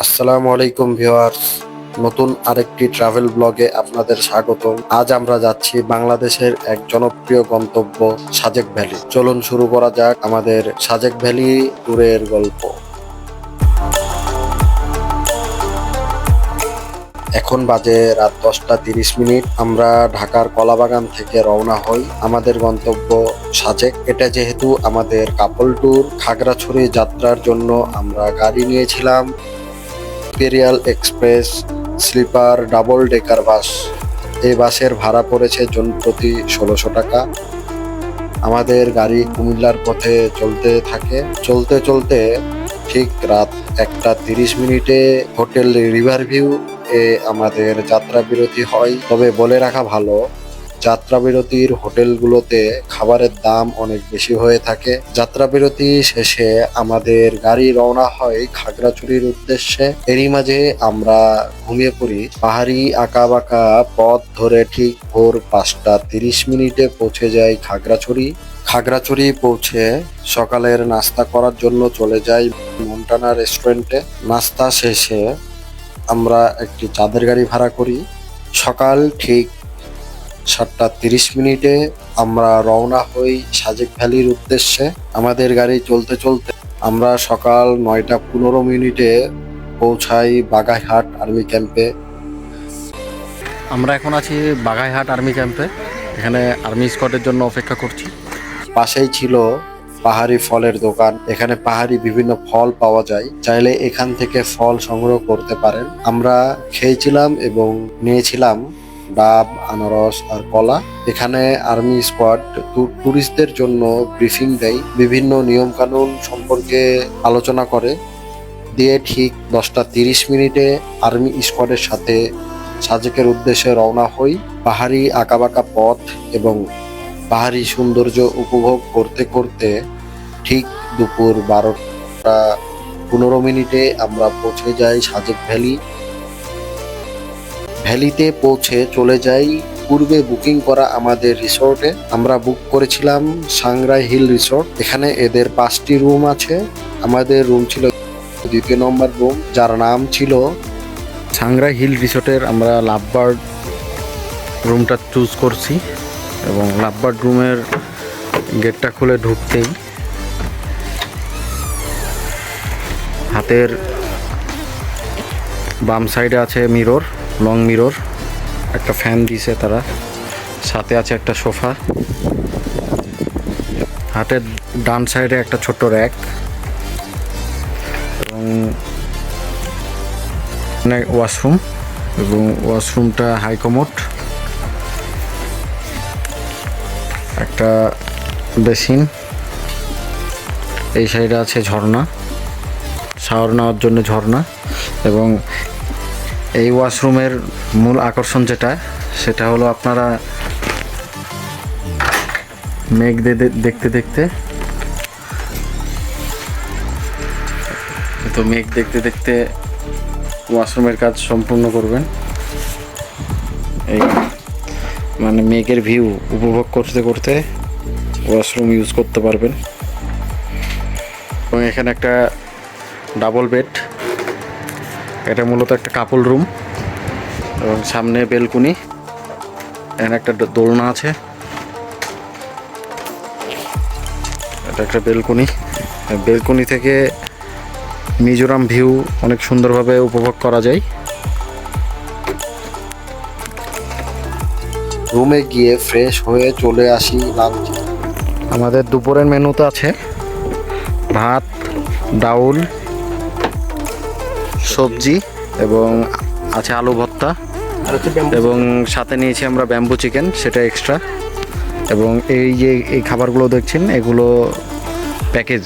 আসসালামু আলাইকুম ভিউয়ার্স, নতুন আরেকটি ট্রাভেল ব্লগে আপনাদের স্বাগত। আজ আমরা যাচ্ছি বাংলাদেশের এক জনপ্রিয় গন্তব্য সাজেক ভ্যালি। চলুন শুরু করা যাক আমাদের সাজেক ভ্যালি ট্যুরের গল্প। এখন বাজে রাত 10:30। আমরা ঢাকার কলাবাগান থেকে রওনা হই আমাদের গন্তব্য সাজেক। এটা যেহেতু আমাদের কাপল ট্যুর, খাগড়াছড়ি যাত্রার জন্য আমরা গাড়ি নিয়েছিলাম Imperial Express sleeper double decker bus. এই বাসের ভাড়া পড়েছে জন প্রতি 1600 টাকা। আমাদের গাড়ি কুমিল্লার পথে চলতে থাকে। চলতে চলতে ঠিক রাত 1:30 হোটেল রিভার ভিউ এ আমাদের যাত্রা বিরতি হয়। তবে বলে রাখা ভালো, যাত্রা বিরতির হোটেলগুলোতে খাবারের দাম অনেক বেশি হয়ে থাকে। যাত্রা বিরতি শেষে আমাদের গাড়ি রওনা হয় খাগড়াছড়ির উদ্দেশ্যে। এরই মাঝে আমরা ঘুমিয়ে পড়ি। পাহাড়ি আঁকাবাঁকা পথ ধরে ঠিক ভোর 5:30 পৌঁছে যাই খাগড়াছড়ি। খাগড়াছড়ি পৌঁছে সকালের নাস্তা করার জন্য চলে যাই মন্টানা রেস্টুরেন্টে। নাস্তা শেষে আমরা একটি চাঁদের গাড়ি ভাড়া করি। সকাল ঠিক 7:30 আমরা রওনা হই সাজেক ভ্যালির উদ্দেশ্যে। আমাদের গাড়ি চলতে চলতে আমরা সকাল 9:15 পৌঁছাই বাগাইহাট আর্মি ক্যাম্পে। আমরা এখন আছি বাগাইহাট আর্মি ক্যাম্পে। এখানে আর্মি স্কোয়াডের জন্য অপেক্ষা করছি। পাশেই ছিল পাহাড়ি ফলের দোকান। এখানে পাহাড়ি বিভিন্ন ফল পাওয়া যায়, চাইলে এখান থেকে ফল সংগ্রহ করতে পারেন। আমরা খেয়েছিলাম এবং নিয়েছিলাম ডাব, আনারস আর কলা। এখানে আর্মি স্কোয়াড ট্যুরিস্টদের জন্য ব্রিফিং দেয়, বিভিন্ন নিয়ম কানুন সম্পর্কে আলোচনা করে দিয়ে ঠিক 10:30 আর্মি স্কোয়াডের সাথে সাজেকের উদ্দেশ্যে রওনা হই। পাহাড়ি আঁকাবাঁকা পথ এবং পাহাড়ি সৌন্দর্য উপভোগ করতে করতে ঠিক দুপুর 12:15 আমরা পৌঁছে যাই সাজেক ভ্যালি। ভ্যালিতে পৌঁছে চলে যাই পূর্বে বুকিং করা আমাদের রিসোর্টে। আমরা বুক করেছিলাম সাংগ্রাই হিল রিসোর্ট। এখানে এদের 5টি রুম আছে। আমাদের রুম ছিল 2 নম্বর রুম, যার নাম ছিল সাংগ্রাই হিল রিসোর্টের আমরা লাভবার্ড রুমটা চুজ করছি এবং লাভবার্ড রুমের গেটটা খুলে ঢুকতেই হাতের বাম সাইডে আছে মিরর, লং মিরর, একটা ফ্যান দিয়েছে তারা, সাথে আছে একটা সোফা। হাতের ডান সাইডে একটা ছোট্ট র্যাক এবং ওয়াশরুম, এবং ওয়াশরুমটা হাই কমোড, একটা বেসিন। এই সাইডে আছে ঝর্ণা, শাওয়ার নেওয়ার জন্য ঝর্ণা। এবং এই ওয়াশরুমের মূল আকর্ষণ সেটা হলো আপনারা মেঘ দেখতে দেখতে ওয়াশরুমের কাজ সম্পূর্ণ করবেন। এই মানে মেঘের ভিউ উপভোগ করতে করতে ওয়াশরুম ইউজ করতে পারবেন। এবং এখানে একটা ডাবল বেড, এটা মূলত একটা কাপল রুম। এবং সামনে বেলকুনি, এখানে একটা দোলনা আছে, এটা একটা বেলকুনি থেকে মিজোরাম ভিউ অনেক সুন্দরভাবে উপভোগ করা যায়। রুমে গিয়ে ফ্রেশ হয়ে চলে আসি লাঞ্চ। আমাদের দুপুরের মেনুতে আছে ভাত, ডাউল, সবজি এবং আছে আলু ভর্তা, এবং সাথে নিয়েছি আমরা ব্যাম্বু চিকেন, সেটা এক্সট্রা। এবং এই খাবারগুলো দেখছেন এগুলো প্যাকেজ,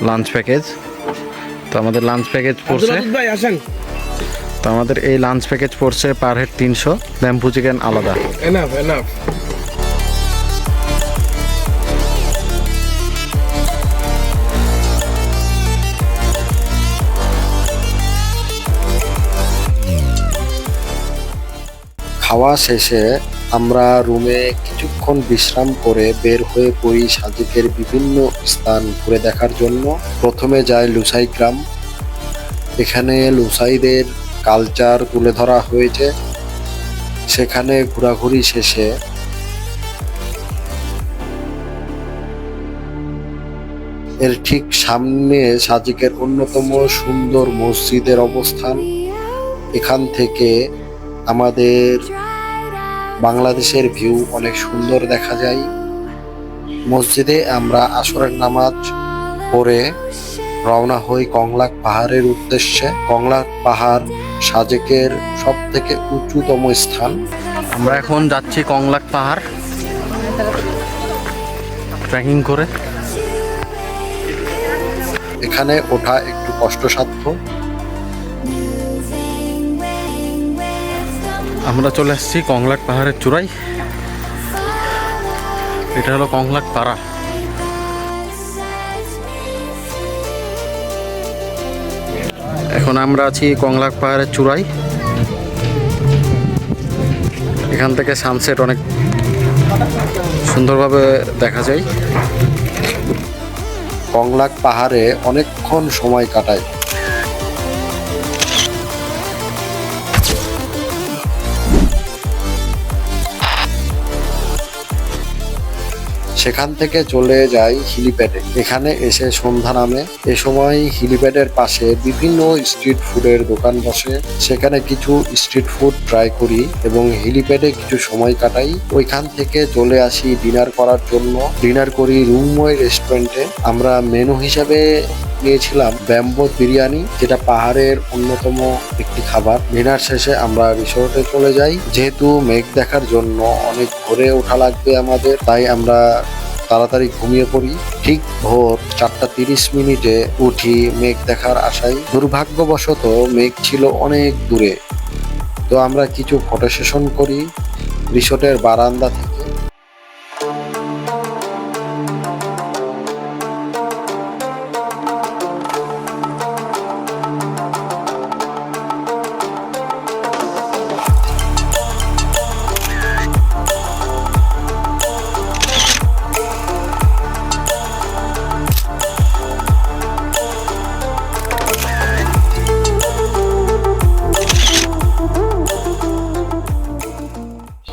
লাঞ্চ প্যাকেজ। তো আমাদের লাঞ্চ প্যাকেজ পড়ছে পার হেড 300, ব্যাম্বু চিকেন আলাদা। খাওয়া শেষে আমরা রুমে কিছুক্ষণ বিশ্রাম করে বের হয়ে পড়ি সাজেকের বিভিন্ন স্থান ঘুরে দেখার জন্য। প্রথমে যাই লুসাই গ্রাম। এখানে লুসাইদের কালচার তুলে ধরা হয়েছে। সেখানে ঘোরাঘুরি শেষে এর ঠিক সামনে সাজেকের অন্যতম সুন্দর মসজিদের অবস্থান। এখান থেকে আমাদের বাংলাদেশের ভিউ অনেক সুন্দর দেখা যায়। মসজিদে আমরা আসরের নামাজ পড়ে রওনা হই কংলাক পাহাড়ের উদ্দেশ্যে। কংলাক পাহাড় সাজেকের সব থেকে উঁচুতম স্থান। আমরা এখন যাচ্ছি কংলাক পাহাড় ট্রেকিং করে। এখানে ওঠা একটু কষ্টসাধ্য। আমরা চলে আসছি কংলাক পাহাড়ের চূড়ায়। এটা হলো কংলাক পাড়া। এখন আমরা আছি কংলাক পাহাড়ের চূড়ায়। এখান থেকে সানসেট অনেক সুন্দরভাবে দেখা যায়। কংলাক পাহাড়ে অনেকক্ষণ সময় কাটাই। সেখান থেকে চলে যাই হিলিপ্যাডে। এখানে এসে সন্ধ্যা নামে। এ সময় হিলিপ্যাডের পাশে বিভিন্ন স্ট্রিট ফুডের দোকান বসে। সেখানে কিছু স্ট্রিট ফুড ট্রাই করি এবং হিলিপ্যাডে কিছু সময় কাটাই। ওইখান থেকে চলে আসি ডিনার করার জন্য। ডিনার করি রুমওয়ে রেস্টুরেন্টে। আমরা মেনু হিসাবে নিয়েছিলাম ব্যাম্বো বিরিয়ানি, যেটা পাহাড়ের অন্যতম একটি খাবার। ডিনার শেষে আমরা রিসোর্টে চলে যাই। যেহেতু মেঘ দেখার জন্য অনেক ভোরে ওঠা লাগবে আমাদের, তাই আমরা তাড়াতাড়ি ঘুমিয়ে পড়ি। ঠিক ভোর 4:30 উঠি মেঘ দেখার আশায়। দুর্ভাগ্যবশত মেঘ ছিল অনেক দূরে। তো আমরা কিছু ফটো সেশন করি রিসোর্টের বারান্দা থেকে।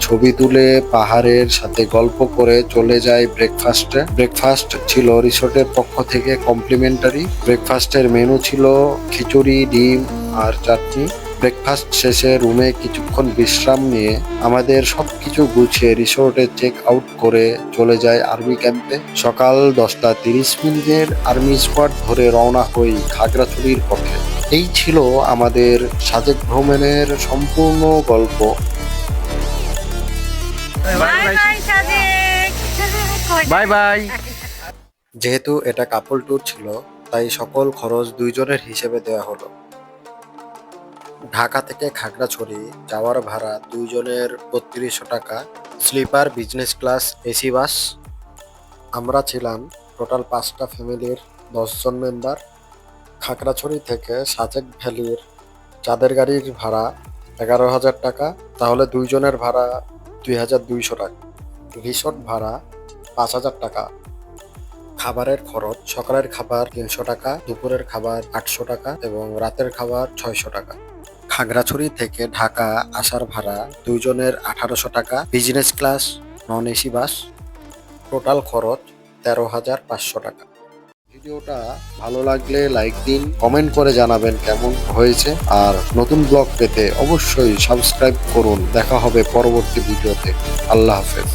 ছবি তুলে পাহাড়ের সাথে গল্প করে চলে যায় ব্রেকফাস্টে। ব্রেকফাস্ট ছিল রিসোর্টের পক্ষ থেকে কমপ্লিমেন্টারি। ব্রেকফাস্টের মেনু ছিল খিচুড়ি, ডিম আর চাটনি। ব্রেকফাস্ট শেষে রুমে কিছুক্ষণ বিশ্রাম নিয়ে আমাদের সবকিছু গুছিয়ে রিসোর্টে চেক আউট করে চলে যায় আর্মি ক্যাম্পে। সকাল 10:30 আর্মি স্কোয়াড ধরে রওনা হই খাগড়াছড়ির পথে। এই ছিল আমাদের সাজেক ভ্রমণের সম্পূর্ণ গল্প। Bye bye. যেহেতু এটা কাপল ট্যুর ছিল, তাই সকল খরচ দুইজনের হিসেবে দেওয়া হলো। ঢাকা থেকে খাগড়াছড়ি যাওয়ার ভাড়া দুইজনের 3200 টাকা। Sleeper, business class, AC bus. আমরা ছিলাম টোটাল 5টা ফ্যামিলির 10 জন মেম্বার। খাগড়াছড়ি থেকে সাজেক ভ্যালির চাঁদের গাড়ির ভাড়া 11,000 টাকা। তাহলে দুইজনের ভাড়া 2,200 টাকা। রিসোর্ট ভাড়া 5,000 টাকা। খাবারের খরচ, সকালের খাবার 300 টাকা, দুপুরের খাবার 800 টাকা এবং রাতের খাবার 600 টাকা। খাগড়াছড়ি থেকে ঢাকা আসার ভাড়া দুইজনের 1800 টাকা। Business class, non AC bus. Total খরচ 13,500 টাকা। ভিডিওটা ভালো লাগলে লাইক দিন, কমেন্ট করে জানাবেন কেমন হয়েছে। আর নতুন ব্লগ পেতে অবশ্যই সাবস্ক্রাইব করুন। দেখা হবে পরবর্তী ভিডিওতে। আল্লাহ হাফেজ।